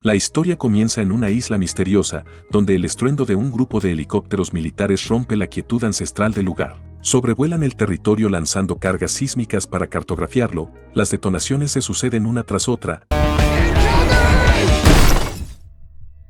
La historia comienza en una isla misteriosa, donde el estruendo de un grupo de helicópteros militares rompe la quietud ancestral del lugar. Sobrevuelan el territorio lanzando cargas sísmicas para cartografiarlo, las detonaciones se suceden una tras otra.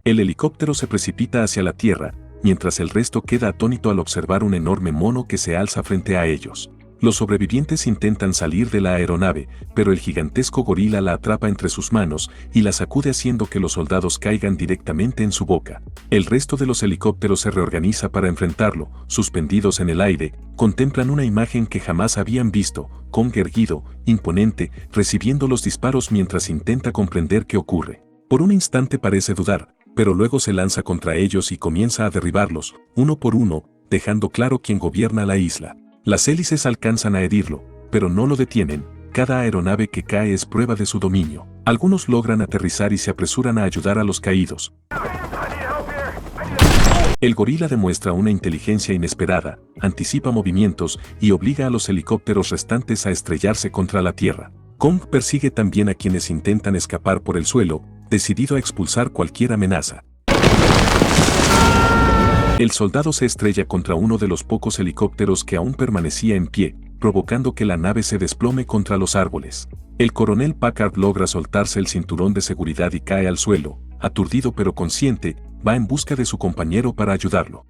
El helicóptero se precipita hacia la tierra, mientras el resto queda atónito al observar un enorme mono que se alza frente a ellos. Los sobrevivientes intentan salir de la aeronave, pero el gigantesco gorila la atrapa entre sus manos y la sacude haciendo que los soldados caigan directamente en su boca. El resto de los helicópteros se reorganiza para enfrentarlo, suspendidos en el aire, contemplan una imagen que jamás habían visto, Kong erguido, imponente, recibiendo los disparos mientras intenta comprender qué ocurre. Por un instante parece dudar, pero luego se lanza contra ellos y comienza a derribarlos, uno por uno, dejando claro quién gobierna la isla. Las hélices alcanzan a herirlo, pero no lo detienen. Cada aeronave que cae es prueba de su dominio. Algunos logran aterrizar y se apresuran a ayudar a los caídos. El gorila demuestra una inteligencia inesperada, anticipa movimientos y obliga a los helicópteros restantes a estrellarse contra la tierra. Kong persigue también a quienes intentan escapar por el suelo, decidido a expulsar cualquier amenaza. El soldado se estrella contra uno de los pocos helicópteros que aún permanecía en pie, provocando que la nave se desplome contra los árboles. El coronel Packard logra soltarse el cinturón de seguridad y cae al suelo, aturdido pero consciente, va en busca de su compañero para ayudarlo.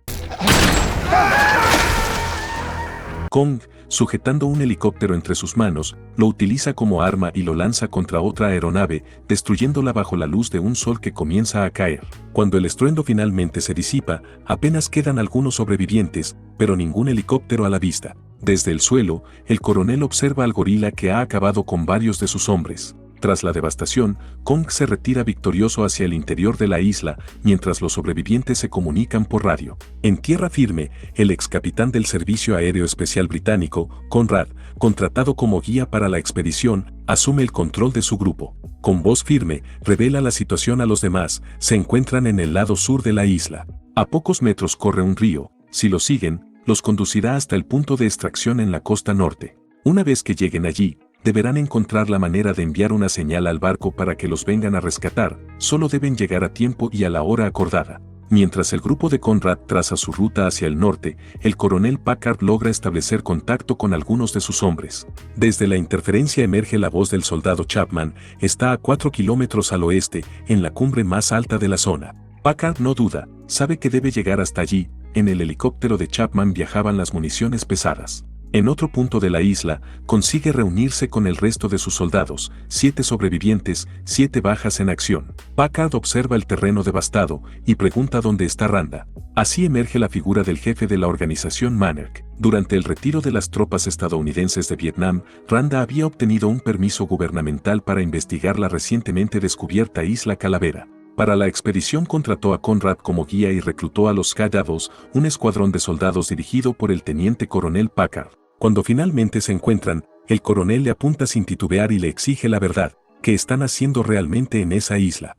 Kong, sujetando un helicóptero entre sus manos, lo utiliza como arma y lo lanza contra otra aeronave, destruyéndola bajo la luz de un sol que comienza a caer. Cuando el estruendo finalmente se disipa, apenas quedan algunos sobrevivientes, pero ningún helicóptero a la vista. Desde el suelo, el coronel observa al gorila que ha acabado con varios de sus hombres. Tras la devastación, Kong se retira victorioso hacia el interior de la isla, mientras los sobrevivientes se comunican por radio. En tierra firme, el ex capitán del Servicio Aéreo Especial Británico, Conrad, contratado como guía para la expedición, asume el control de su grupo. Con voz firme, revela la situación a los demás, se encuentran en el lado sur de la isla. A pocos metros corre un río, si lo siguen, los conducirá hasta el punto de extracción en la costa norte. Una vez que lleguen allí, deberán encontrar la manera de enviar una señal al barco para que los vengan a rescatar, solo deben llegar a tiempo y a la hora acordada. Mientras el grupo de Conrad traza su ruta hacia el norte, el coronel Packard logra establecer contacto con algunos de sus hombres. Desde la interferencia emerge la voz del soldado Chapman, está a 4 kilómetros al oeste, en la cumbre más alta de la zona. Packard no duda, sabe que debe llegar hasta allí, en el helicóptero de Chapman viajaban las municiones pesadas. En otro punto de la isla, consigue reunirse con el resto de sus soldados, 7 sobrevivientes, 7 bajas en acción. Packard observa el terreno devastado y pregunta dónde está Randa. Así emerge la figura del jefe de la organización Mannerk. Durante el retiro de las tropas estadounidenses de Vietnam, Randa había obtenido un permiso gubernamental para investigar la recientemente descubierta Isla Calavera. Para la expedición contrató a Conrad como guía y reclutó a los Sky Devils, un escuadrón de soldados dirigido por el teniente coronel Packard. Cuando finalmente se encuentran, el coronel le apunta sin titubear y le exige la verdad, ¿qué están haciendo realmente en esa isla?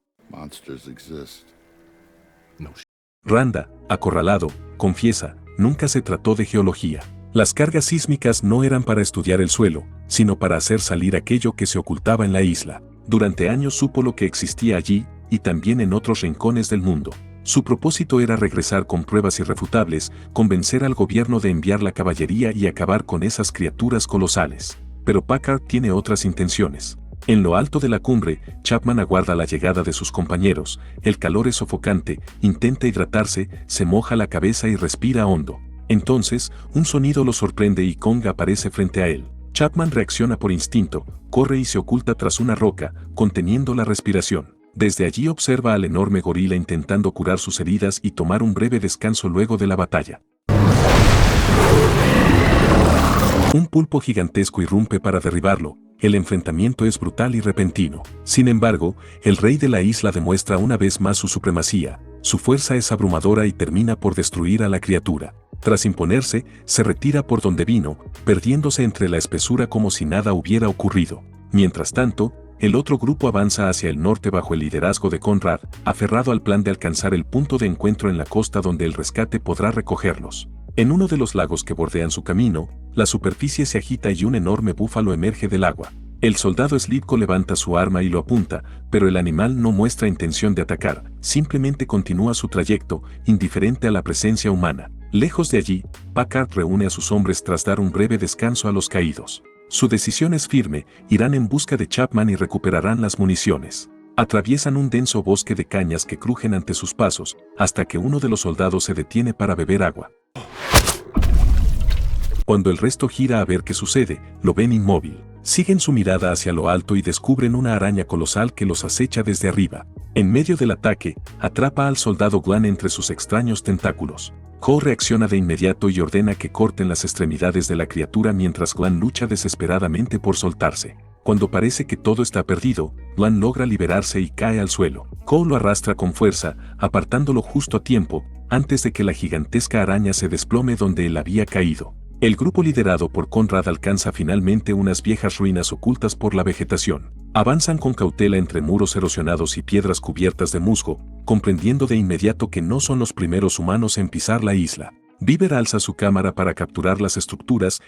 Randa, acorralado, confiesa, nunca se trató de geología. Las cargas sísmicas no eran para estudiar el suelo, sino para hacer salir aquello que se ocultaba en la isla. Durante años supo lo que existía allí, y también en otros rincones del mundo. Su propósito era regresar con pruebas irrefutables, convencer al gobierno de enviar la caballería y acabar con esas criaturas colosales. Pero Packard tiene otras intenciones. En lo alto de la cumbre, Chapman aguarda la llegada de sus compañeros, el calor es sofocante, intenta hidratarse, se moja la cabeza y respira hondo. Entonces, un sonido lo sorprende y Kong aparece frente a él. Chapman reacciona por instinto, corre y se oculta tras una roca, conteniendo la respiración. Desde allí observa al enorme gorila intentando curar sus heridas y tomar un breve descanso luego de la batalla. Un pulpo gigantesco irrumpe para derribarlo, el enfrentamiento es brutal y repentino. Sin embargo, el rey de la isla demuestra una vez más su supremacía, su fuerza es abrumadora y termina por destruir a la criatura. Tras imponerse, se retira por donde vino, perdiéndose entre la espesura como si nada hubiera ocurrido. Mientras tanto, el otro grupo avanza hacia el norte bajo el liderazgo de Conrad, aferrado al plan de alcanzar el punto de encuentro en la costa donde el rescate podrá recogerlos. En uno de los lagos que bordean su camino, la superficie se agita y un enorme búfalo emerge del agua. El soldado Slivko levanta su arma y lo apunta, pero el animal no muestra intención de atacar, simplemente continúa su trayecto, indiferente a la presencia humana. Lejos de allí, Packard reúne a sus hombres tras dar un breve descanso a los caídos. Su decisión es firme, irán en busca de Chapman y recuperarán las municiones. Atraviesan un denso bosque de cañas que crujen ante sus pasos, hasta que uno de los soldados se detiene para beber agua. Cuando el resto gira a ver qué sucede, lo ven inmóvil. Siguen su mirada hacia lo alto y descubren una araña colosal que los acecha desde arriba. En medio del ataque, atrapa al soldado Glenn entre sus extraños tentáculos. Cole reacciona de inmediato y ordena que corten las extremidades de la criatura mientras Glenn lucha desesperadamente por soltarse. Cuando parece que todo está perdido, Glenn logra liberarse y cae al suelo. Cole lo arrastra con fuerza, apartándolo justo a tiempo, antes de que la gigantesca araña se desplome donde él había caído. El grupo liderado por Conrad alcanza finalmente unas viejas ruinas ocultas por la vegetación. Avanzan con cautela entre muros erosionados y piedras cubiertas de musgo, comprendiendo de inmediato que no son los primeros humanos en pisar la isla. Beaver alza su cámara para capturar las estructuras.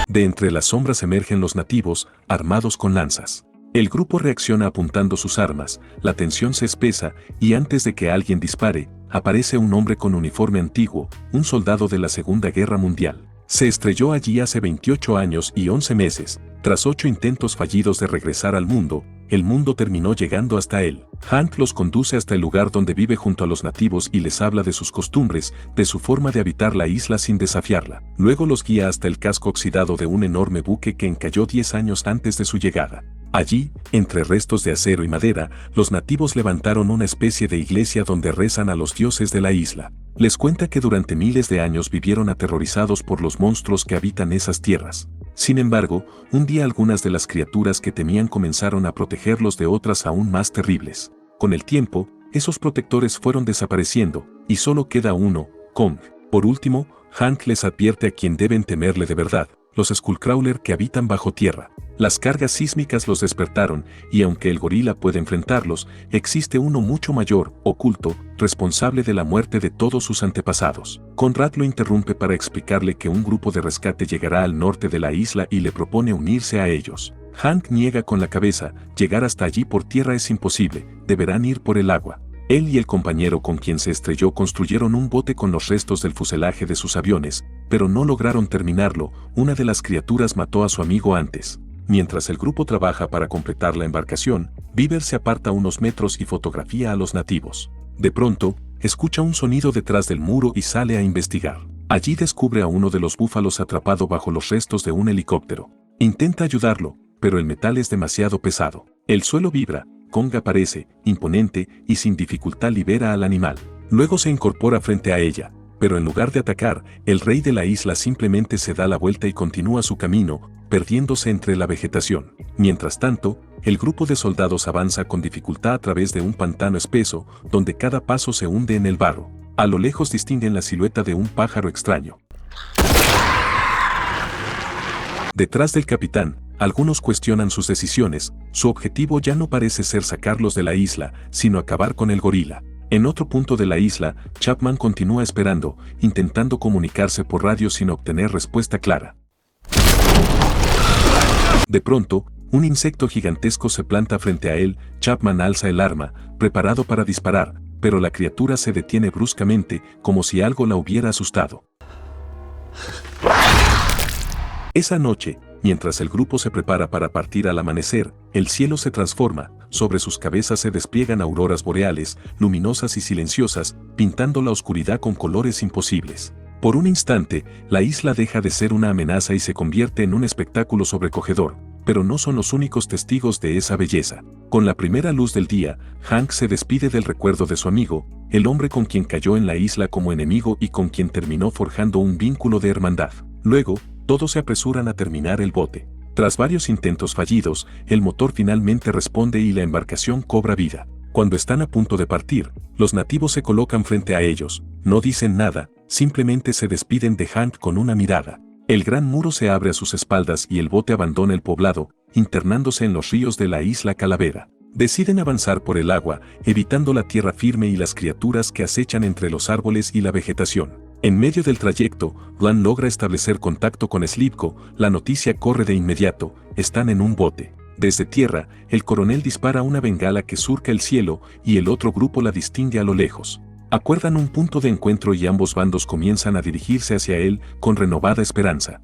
De entre las sombras emergen los nativos, armados con lanzas. El grupo reacciona apuntando sus armas, la tensión se espesa, y antes de que alguien dispare, aparece un hombre con uniforme antiguo, un soldado de la Segunda Guerra Mundial. Se estrelló allí hace 28 años y 11 meses. Tras 8 intentos fallidos de regresar al mundo, el mundo terminó llegando hasta él. Hank los conduce hasta el lugar donde vive junto a los nativos y les habla de sus costumbres, de su forma de habitar la isla sin desafiarla. Luego los guía hasta el casco oxidado de un enorme buque que encalló 10 años antes de su llegada. Allí, entre restos de acero y madera, los nativos levantaron una especie de iglesia donde rezan a los dioses de la isla. Les cuenta que durante miles de años vivieron aterrorizados por los monstruos que habitan esas tierras. Sin embargo, un día algunas de las criaturas que temían comenzaron a protegerlos de otras aún más terribles. Con el tiempo, esos protectores fueron desapareciendo, y solo queda uno, Kong. Por último, Hank les advierte a quien deben temerle de verdad, los Skullcrawler que habitan bajo tierra. Las cargas sísmicas los despertaron, y aunque el gorila puede enfrentarlos, existe uno mucho mayor, oculto, responsable de la muerte de todos sus antepasados. Conrad lo interrumpe para explicarle que un grupo de rescate llegará al norte de la isla y le propone unirse a ellos. Hank niega con la cabeza, llegar hasta allí por tierra es imposible, deberán ir por el agua. Él y el compañero con quien se estrelló construyeron un bote con los restos del fuselaje de sus aviones, pero no lograron terminarlo, una de las criaturas mató a su amigo antes. Mientras el grupo trabaja para completar la embarcación, Beaver se aparta unos metros y fotografía a los nativos. De pronto, escucha un sonido detrás del muro y sale a investigar. Allí descubre a uno de los búfalos atrapado bajo los restos de un helicóptero. Intenta ayudarlo, pero el metal es demasiado pesado. El suelo vibra, Kong aparece, imponente, y sin dificultad libera al animal. Luego se incorpora frente a ella, pero en lugar de atacar, el rey de la isla simplemente se da la vuelta y continúa su camino, perdiéndose entre la vegetación. Mientras tanto, el grupo de soldados avanza con dificultad a través de un pantano espeso, donde cada paso se hunde en el barro. A lo lejos distinguen la silueta de un pájaro extraño. Detrás del capitán, algunos cuestionan sus decisiones, su objetivo ya no parece ser sacarlos de la isla, sino acabar con el gorila. En otro punto de la isla, Chapman continúa esperando, intentando comunicarse por radio sin obtener respuesta clara. De pronto, un insecto gigantesco se planta frente a él. Chapman alza el arma, preparado para disparar, pero la criatura se detiene bruscamente, como si algo la hubiera asustado. Esa noche, mientras el grupo se prepara para partir al amanecer, el cielo se transforma, sobre sus cabezas se despliegan auroras boreales, luminosas y silenciosas, pintando la oscuridad con colores imposibles. Por un instante, la isla deja de ser una amenaza y se convierte en un espectáculo sobrecogedor, pero no son los únicos testigos de esa belleza. Con la primera luz del día, Hank se despide del recuerdo de su amigo, el hombre con quien cayó en la isla como enemigo y con quien terminó forjando un vínculo de hermandad. Luego, todos se apresuran a terminar el bote. Tras varios intentos fallidos, el motor finalmente responde y la embarcación cobra vida. Cuando están a punto de partir, los nativos se colocan frente a ellos, no dicen nada, simplemente se despiden de Hank con una mirada. El gran muro se abre a sus espaldas y el bote abandona el poblado, internándose en los ríos de la isla Calavera. Deciden avanzar por el agua, evitando la tierra firme y las criaturas que acechan entre los árboles y la vegetación. En medio del trayecto, Rand logra establecer contacto con Slipko, la noticia corre de inmediato, están en un bote. Desde tierra, el coronel dispara una bengala que surca el cielo y el otro grupo la distingue a lo lejos. Acuerdan un punto de encuentro y ambos bandos comienzan a dirigirse hacia él con renovada esperanza.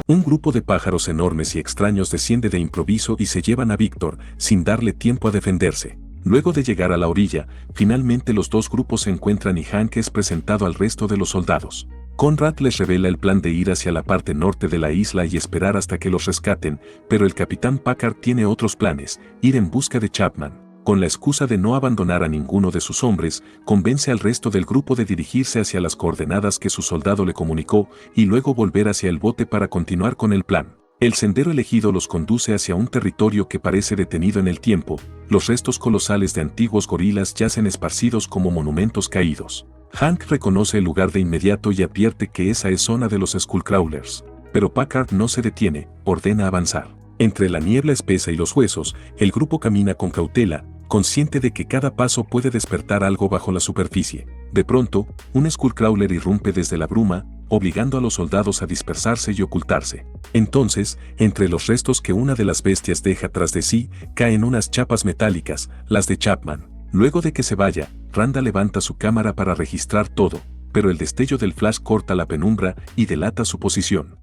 Un grupo de pájaros enormes y extraños desciende de improviso y se llevan a Víctor, sin darle tiempo a defenderse. Luego de llegar a la orilla, finalmente los dos grupos se encuentran y Hank es presentado al resto de los soldados. Conrad les revela el plan de ir hacia la parte norte de la isla y esperar hasta que los rescaten, pero el capitán Packard tiene otros planes, ir en busca de Chapman. Con la excusa de no abandonar a ninguno de sus hombres, convence al resto del grupo de dirigirse hacia las coordenadas que su soldado le comunicó y luego volver hacia el bote para continuar con el plan. El sendero elegido los conduce hacia un territorio que parece detenido en el tiempo, los restos colosales de antiguos gorilas yacen esparcidos como monumentos caídos. Hank reconoce el lugar de inmediato y advierte que esa es zona de los Skullcrawlers. Pero Packard no se detiene, ordena avanzar. Entre la niebla espesa y los huesos, el grupo camina con cautela, consciente de que cada paso puede despertar algo bajo la superficie. De pronto, un Skullcrawler irrumpe desde la bruma, obligando a los soldados a dispersarse y ocultarse. Entonces, entre los restos que una de las bestias deja tras de sí, caen unas chapas metálicas, las de Chapman. Luego de que se vaya, Randa levanta su cámara para registrar todo, pero el destello del flash corta la penumbra y delata su posición.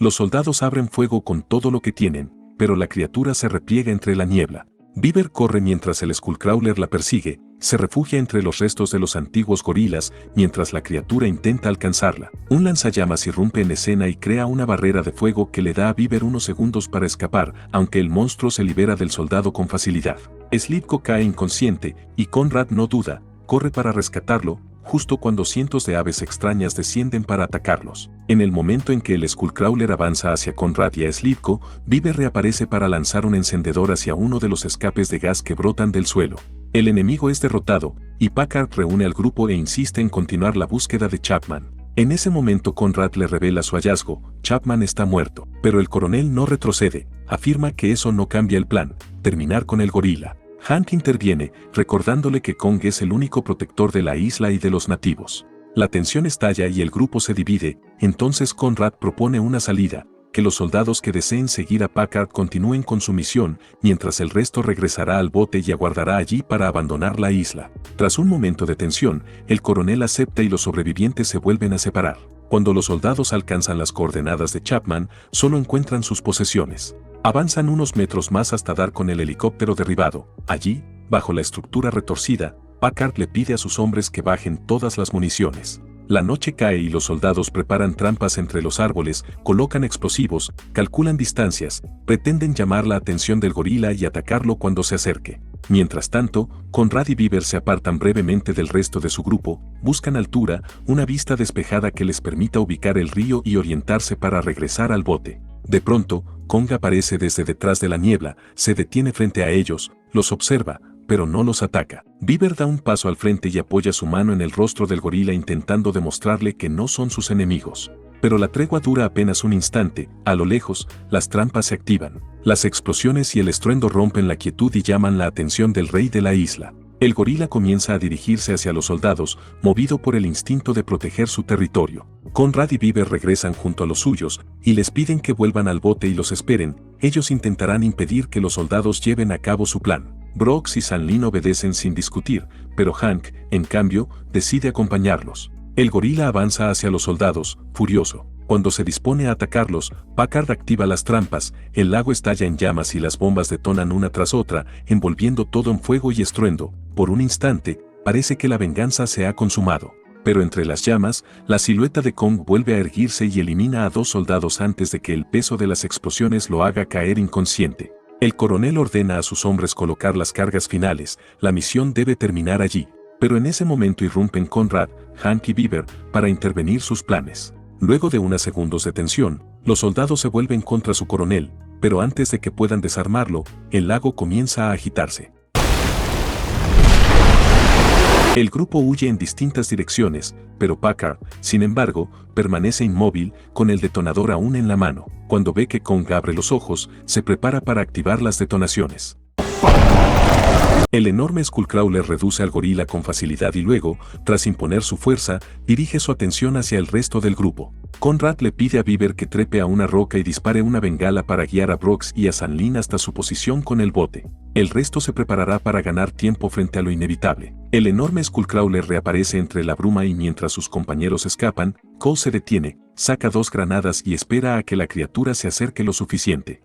Los soldados abren fuego con todo lo que tienen, pero la criatura se repliega entre la niebla. Beaver corre mientras el Skullcrawler la persigue, se refugia entre los restos de los antiguos gorilas mientras la criatura intenta alcanzarla. Un lanzallamas irrumpe en escena y crea una barrera de fuego que le da a Beaver unos segundos para escapar, aunque el monstruo se libera del soldado con facilidad. Slipko cae inconsciente y Conrad no duda, corre para rescatarlo, justo cuando cientos de aves extrañas descienden para atacarlos. En el momento en que el Skullcrawler avanza hacia Conrad y a Slipko, Beaver reaparece para lanzar un encendedor hacia uno de los escapes de gas que brotan del suelo. El enemigo es derrotado, y Packard reúne al grupo e insiste en continuar la búsqueda de Chapman. En ese momento Conrad le revela su hallazgo, Chapman está muerto, pero el coronel no retrocede, afirma que eso no cambia el plan, terminar con el gorila. Hank interviene, recordándole que Kong es el único protector de la isla y de los nativos. La tensión estalla y el grupo se divide, entonces Conrad propone una salida, que los soldados que deseen seguir a Packard continúen con su misión, mientras el resto regresará al bote y aguardará allí para abandonar la isla. Tras un momento de tensión, el coronel acepta y los sobrevivientes se vuelven a separar. Cuando los soldados alcanzan las coordenadas de Chapman, solo encuentran sus posesiones. Avanzan unos metros más hasta dar con el helicóptero derribado. Allí, bajo la estructura retorcida, Packard le pide a sus hombres que bajen todas las municiones. La noche cae y los soldados preparan trampas entre los árboles, colocan explosivos, calculan distancias, pretenden llamar la atención del gorila y atacarlo cuando se acerque. Mientras tanto, Conrad y Beaver se apartan brevemente del resto de su grupo, buscan altura, una vista despejada que les permita ubicar el río y orientarse para regresar al bote. De pronto, Kong aparece desde detrás de la niebla, se detiene frente a ellos, los observa, pero no los ataca. Beaver da un paso al frente y apoya su mano en el rostro del gorila intentando demostrarle que no son sus enemigos. Pero la tregua dura apenas un instante, a lo lejos, las trampas se activan. Las explosiones y el estruendo rompen la quietud y llaman la atención del rey de la isla. El gorila comienza a dirigirse hacia los soldados, movido por el instinto de proteger su territorio. Conrad y Beaver regresan junto a los suyos, y les piden que vuelvan al bote y los esperen, ellos intentarán impedir que los soldados lleven a cabo su plan. Brooks y Sanlin obedecen sin discutir, pero Hank, en cambio, decide acompañarlos. El gorila avanza hacia los soldados, furioso. Cuando se dispone a atacarlos, Packard activa las trampas, el lago estalla en llamas y las bombas detonan una tras otra, envolviendo todo en fuego y estruendo. Por un instante, parece que la venganza se ha consumado. Pero entre las llamas, la silueta de Kong vuelve a erguirse y elimina a 2 soldados antes de que el peso de las explosiones lo haga caer inconsciente. El coronel ordena a sus hombres colocar las cargas finales, la misión debe terminar allí. Pero en ese momento irrumpen Conrad, Hank y Beaver para intervenir sus planes. Luego de unos segundos de tensión, los soldados se vuelven contra su coronel, pero antes de que puedan desarmarlo, el lago comienza a agitarse. El grupo huye en distintas direcciones, pero Packard, sin embargo, permanece inmóvil, con el detonador aún en la mano. Cuando ve que Kong abre los ojos, se prepara para activar las detonaciones. El enorme Skullcrawler reduce al gorila con facilidad y luego, tras imponer su fuerza, dirige su atención hacia el resto del grupo. Conrad le pide a Beaver que trepe a una roca y dispare una bengala para guiar a Brox y a Sanlin hasta su posición con el bote. El resto se preparará para ganar tiempo frente a lo inevitable. El enorme Skullcrawler reaparece entre la bruma y mientras sus compañeros escapan, Cole se detiene, saca 2 granadas y espera a que la criatura se acerque lo suficiente.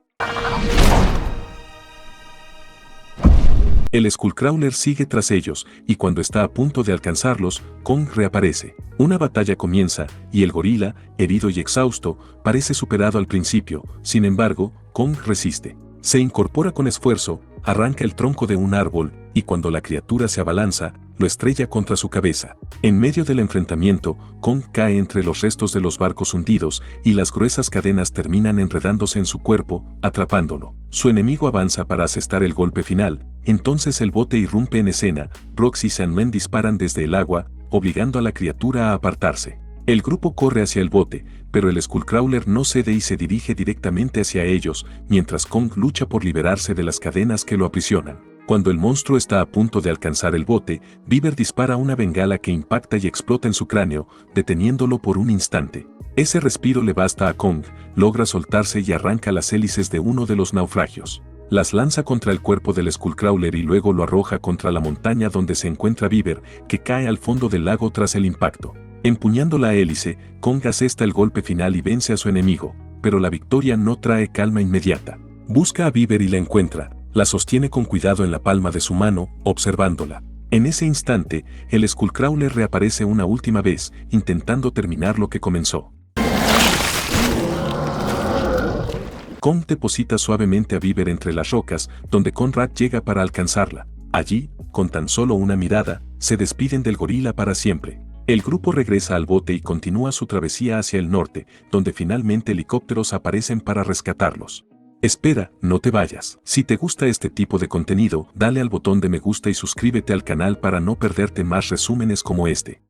El Skullcrawler sigue tras ellos, y cuando está a punto de alcanzarlos, Kong reaparece. Una batalla comienza, y el gorila, herido y exhausto, parece superado al principio, sin embargo, Kong resiste. Se incorpora con esfuerzo, arranca el tronco de un árbol, y cuando la criatura se abalanza, lo estrella contra su cabeza. En medio del enfrentamiento, Kong cae entre los restos de los barcos hundidos, y las gruesas cadenas terminan enredándose en su cuerpo, atrapándolo. Su enemigo avanza para asestar el golpe final, entonces el bote irrumpe en escena, Brox y Sanlin disparan desde el agua, obligando a la criatura a apartarse. El grupo corre hacia el bote, pero el Skullcrawler no cede y se dirige directamente hacia ellos, mientras Kong lucha por liberarse de las cadenas que lo aprisionan. Cuando el monstruo está a punto de alcanzar el bote, Beaver dispara una bengala que impacta y explota en su cráneo, deteniéndolo por un instante. Ese respiro le basta a Kong, logra soltarse y arranca las hélices de uno de los naufragios. Las lanza contra el cuerpo del Skullcrawler y luego lo arroja contra la montaña donde se encuentra Beaver, que cae al fondo del lago tras el impacto. Empuñando la hélice, Kong asesta el golpe final y vence a su enemigo, pero la victoria no trae calma inmediata. Busca a Beaver y la encuentra, la sostiene con cuidado en la palma de su mano, observándola. En ese instante, el Skullcrawler reaparece una última vez, intentando terminar lo que comenzó. Kong deposita suavemente a Beaver entre las rocas, donde Conrad llega para alcanzarla. Allí, con tan solo una mirada, se despiden del gorila para siempre. El grupo regresa al bote y continúa su travesía hacia el norte, donde finalmente helicópteros aparecen para rescatarlos. Espera, no te vayas. Si te gusta este tipo de contenido, dale al botón de me gusta y suscríbete al canal para no perderte más resúmenes como este.